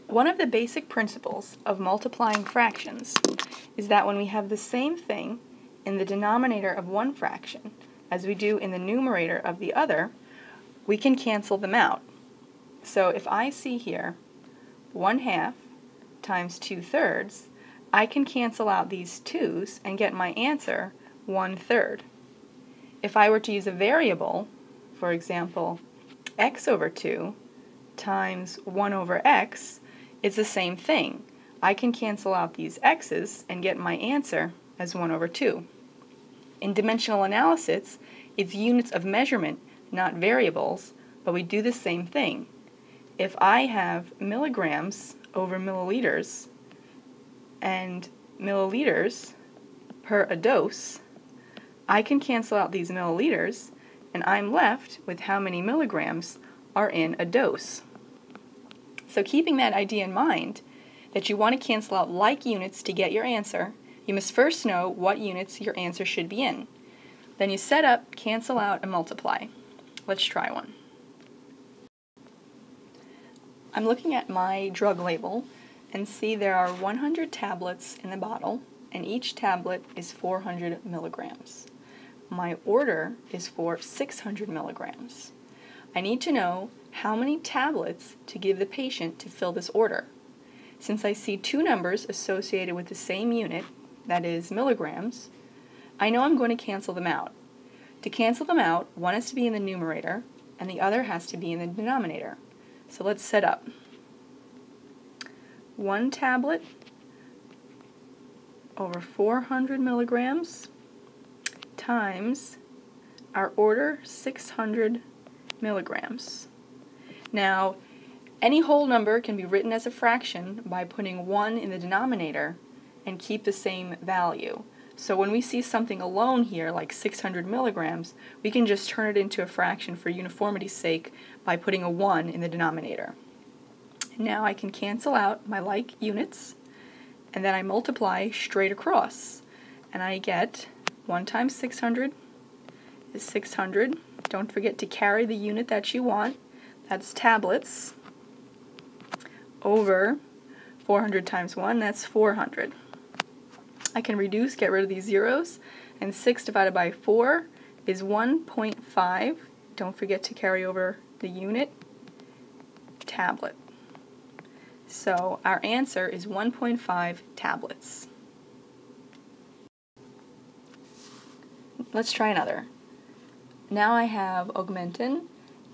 One of the basic principles of multiplying fractions is that when we have the same thing in the denominator of one fraction as we do in the numerator of the other, we can cancel them out. So if I see here 1/2 times 2/3, I can cancel out these 2's and get my answer 1/3. If I were to use a variable, for example, x over 2 times 1 over x, it's the same thing. I can cancel out these x's and get my answer as 1 over 2. In dimensional analysis, it's units of measurement, not variables, but we do the same thing. If I have milligrams over milliliters and milliliters per a dose, I can cancel out these milliliters and I'm left with how many milligrams are in a dose. So keeping that idea in mind, that you want to cancel out like units to get your answer, you must first know what units your answer should be in. Then you set up, cancel out, and multiply. Let's try one. I'm looking at my drug label and see there are 100 tablets in the bottle, and each tablet is 400 milligrams. My order is for 600 milligrams. I need to know how many tablets to give the patient to fill this order. Since I see two numbers associated with the same unit, that is milligrams, I know I'm going to cancel them out. To cancel them out, one has to be in the numerator and the other has to be in the denominator. So let's set up. 1 tablet over 400 milligrams times our order 600 milligrams. Now, any whole number can be written as a fraction by putting 1 in the denominator and keep the same value. So when we see something alone here, like 600 milligrams, we can just turn it into a fraction for uniformity's sake by putting a 1 in the denominator. And now I can cancel out my like units, and then I multiply straight across. And I get 1 times 600 is 600. Don't forget to carry the unit that you want. That's tablets. Over 400 times 1, that's 400. I can reduce, get rid of these zeros, and 6 divided by 4 is 1.5. Don't forget to carry over the unit, tablet. So our answer is 1.5 tablets. Let's try another. Now I have Augmentin,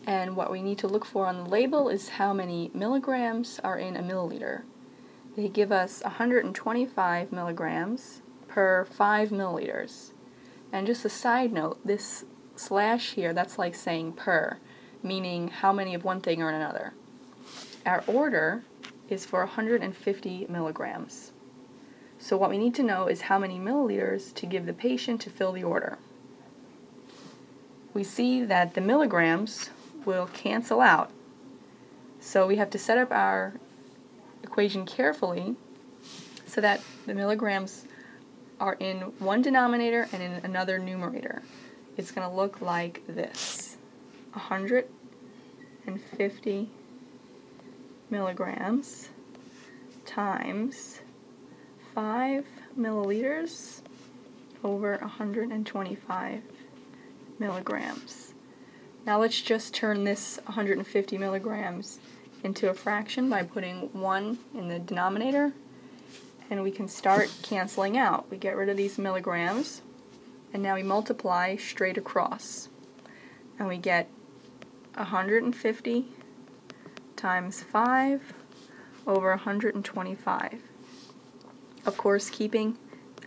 and what we need to look for on the label is how many milligrams are in a milliliter. They give us 125 milligrams per 5 milliliters. And just a side note, this slash here, that's like saying per, meaning how many of one thing or another. Our order is for 150 milligrams. So what we need to know is how many milliliters to give the patient to fill the order. We see that the milligrams will cancel out. So we have to set up our equation carefully so that the milligrams are in one denominator and in another numerator. It's going to look like this. 150 milligrams times 5 milliliters over 125 milligrams. Now let's just turn this 150 milligrams into a fraction by putting 1 in the denominator, and we can start canceling out. We get rid of these milligrams, and now we multiply straight across. And we get 150 times 5 over 125. Of course, keeping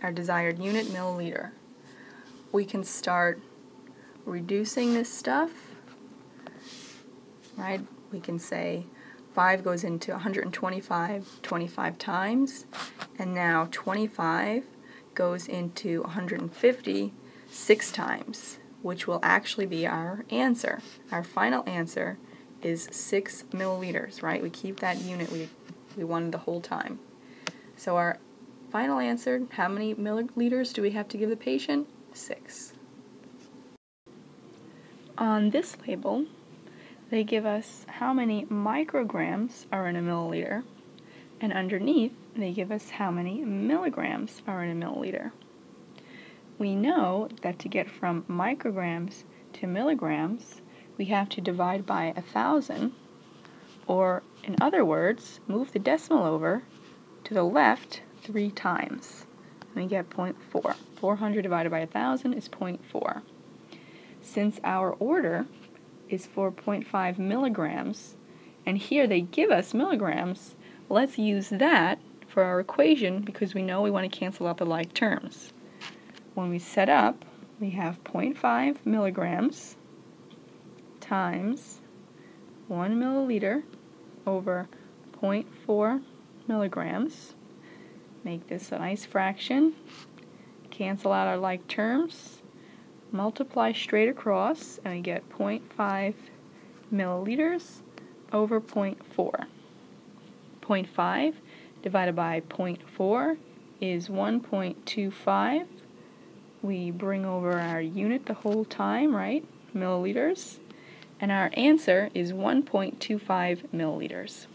our desired unit, milliliter. We can start reducing this stuff, right? We can say 5 goes into 125 25 times, and now 25 goes into 150 6 times, which will actually be our answer. Our final answer is 6 milliliters, right? We keep that unit we wanted the whole time. So our final answer, how many milliliters do we have to give the patient? 6. On this label, they give us how many micrograms are in a milliliter, And underneath, they give us how many milligrams are in a milliliter. We know that to get from micrograms to milligrams, we have to divide by 1,000, or in other words, move the decimal over to the left 3 times. And we get 0.4. 400 divided by 1,000 is 0.4. Since our order is for 0.5 milligrams, and here they give us milligrams, let's use that for our equation because we know we want to cancel out the like terms. When we set up, we have 0.5 milligrams times 1 milliliter over 0.4 milligrams. Make this a nice fraction. Cancel out our like terms. Multiply straight across, and we get 0.5 milliliters over 0.4. 0.5 divided by 0.4 is 1.25. We bring over our unit the whole time, right? Milliliters. And our answer is 1.25 milliliters.